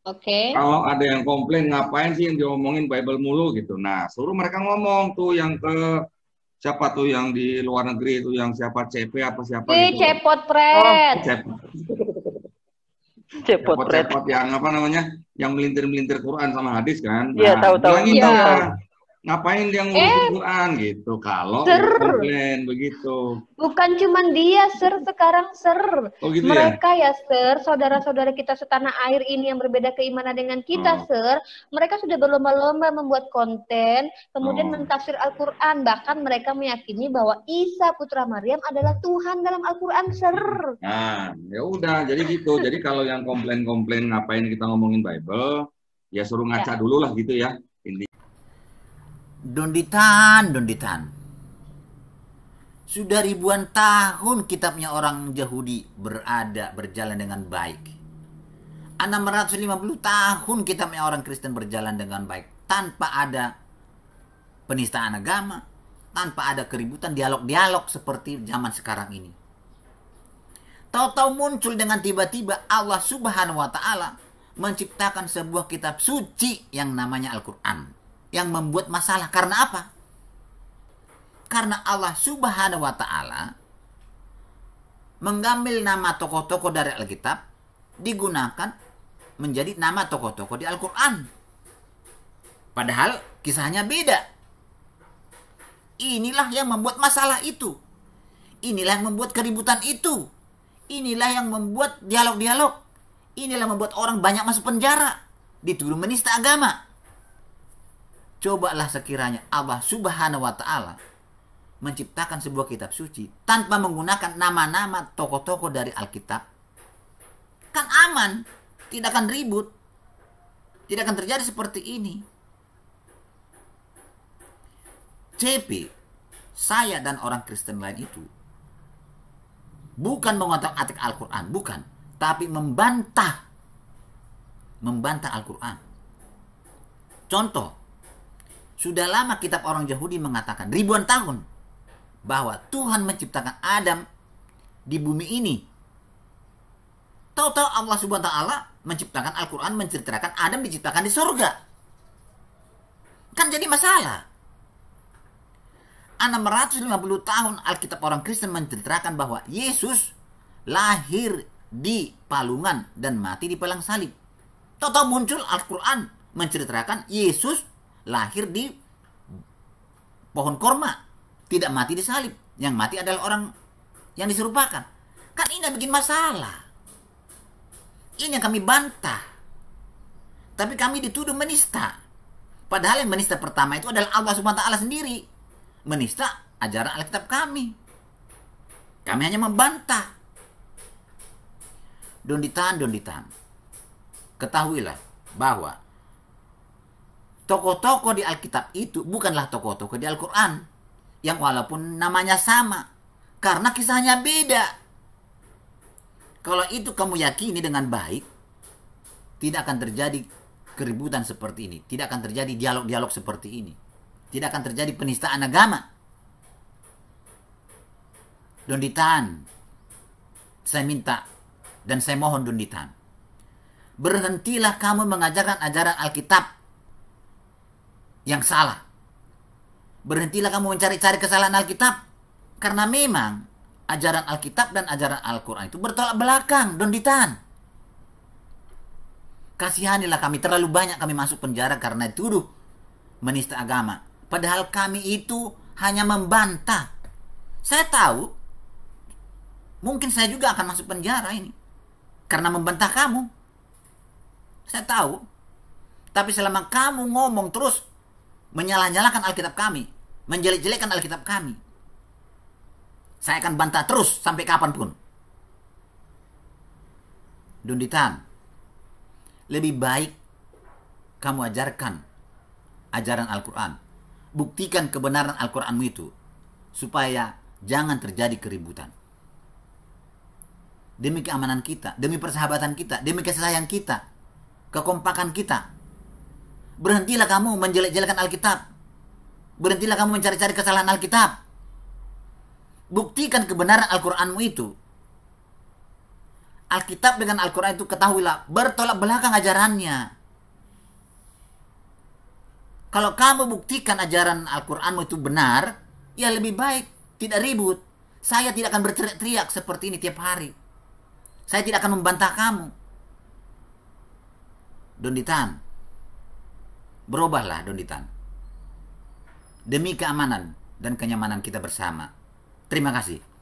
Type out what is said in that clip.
Oke. Kalau ada yang komplain, ngapain sih yang diomongin Bible mulu gitu. Nah, suruh mereka ngomong tuh yang ke siapa tuh yang di luar negeri itu, yang siapa CP apa siapa Wih, gitu loh. cepot Oh, pret. cepotret. Cepot-cepot yang apa namanya, yang melintir-melintir Quran sama hadis kan. Iya, Nah, tahu tahu bilangin tahu dia, tahu. Ya. ngapain dia ngurusin Eh, Quran gitu. Kalau dia ser. komplain begitu. Bukan cuman dia, Ser, sekarang, Ser. Oh gitu ya. Mereka ya, Ser, saudara-saudara kita setanah air ini yang berbeda keimanan dengan kita, Oh, Ser. Mereka sudah berlomba-lomba membuat konten, kemudian oh. mentafsir Al-Quran. Bahkan mereka meyakini bahwa Isa putra Maryam adalah Tuhan dalam Al-Quran, Ser. Nah, ya udah, jadi gitu. Jadi kalau yang komplain-komplain ngapain kita ngomongin Bible, ya suruh ngaca Ya. dulu lah gitu ya. Donditan, donditan. Sudah ribuan tahun kitabnya orang Yahudi berjalan dengan baik. 650 tahun kitabnya orang Kristen berjalan dengan baik. Tanpa ada penistaan agama, tanpa ada keributan, dialog-dialog seperti zaman sekarang ini. Tahu-tahu muncul dengan tiba-tiba Allah Subhanahu wa Ta'ala menciptakan sebuah kitab suci yang namanya Al-Quran, yang membuat masalah. Karena apa? Karena Allah Subhanahu wa Ta'ala mengambil nama tokoh-tokoh dari Alkitab, digunakan menjadi nama tokoh-tokoh di Al-Quran. Padahal kisahnya beda. Inilah yang membuat masalah itu. Inilah yang membuat keributan itu. Inilah yang membuat dialog-dialog. Inilah yang membuat orang banyak masuk penjara, dituduh menista agama. Cobalah sekiranya Allah Subhanahu wa Ta'ala menciptakan sebuah kitab suci tanpa menggunakan nama-nama tokoh-tokoh dari Alkitab. Kan aman, tidak akan ribut, tidak akan terjadi seperti ini. CP, saya dan orang Kristen lain itu bukan mengotak-atik Al-Quran, bukan, tapi membantah Al-Quran. Contoh, sudah lama kitab orang Yahudi mengatakan ribuan tahun bahwa Tuhan menciptakan Adam di bumi ini. Tahu-tahu Allah Subhanahu wa Ta'ala menciptakan Al-Quran menceritakan Adam diciptakan di surga. Kan jadi masalah. 650 tahun Alkitab orang Kristen menceritakan bahwa Yesus lahir di palungan dan mati di palang salib. Tahu-tahu muncul Al-Quran menceritakan Yesus lahir di pohon korma, tidak mati di salib. Yang mati adalah orang yang diserupakan. Kan ini bikin masalah. Ini yang kami bantah. Tapi kami dituduh menista. Padahal yang menista pertama itu adalah Allah Subhanahu wa Ta'ala sendiri. Menista ajaran Alkitab kami. Kami hanya membantah. Donditan. Ketahuilah bahwa tokoh-tokoh di Alkitab itu bukanlah tokoh-tokoh di Al-Quran. Yang walaupun namanya sama. Karena kisahnya beda. Kalau itu kamu yakini dengan baik, tidak akan terjadi keributan seperti ini. Tidak akan terjadi dialog-dialog seperti ini. Tidak akan terjadi penistaan agama. Donditan, saya minta dan saya mohon Donditan, berhentilah kamu mengajarkan ajaran Alkitab yang salah. Berhentilah kamu mencari-cari kesalahan Alkitab. Karena memang ajaran Alkitab dan ajaran Al-Quran itu bertolak belakang, Donditan. Kasihanilah kami, terlalu banyak kami masuk penjara karena dituduh menista agama. Padahal kami itu hanya membantah. Saya tahu, mungkin saya juga akan masuk penjara ini. Karena membantah kamu. Saya tahu. Tapi selama kamu ngomong terus, menyalah-nyalahkan Alkitab kami, menjelek-jelekkan Alkitab kami, saya akan bantah terus sampai kapanpun. Donditan, lebih baik kamu ajarkan ajaran Al-Quran. Buktikan kebenaran Al-Quranmu itu supaya jangan terjadi keributan. Demi keamanan kita, demi persahabatan kita, demi kasih sayang kita, kekompakan kita. Berhentilah kamu menjelek-jelekan Alkitab. Berhentilah kamu mencari-cari kesalahan Alkitab. Buktikan kebenaran Al-Quranmu itu. Alkitab dengan Al-Quran itu ketahuilah bertolak belakang ajarannya. Kalau kamu buktikan ajaran Al-Quranmu itu benar, ya lebih baik tidak ribut. Saya tidak akan berteriak-teriak seperti ini tiap hari. Saya tidak akan membantah kamu. Donditan, berubahlah Donditan. Demi keamanan dan kenyamanan kita bersama. Terima kasih.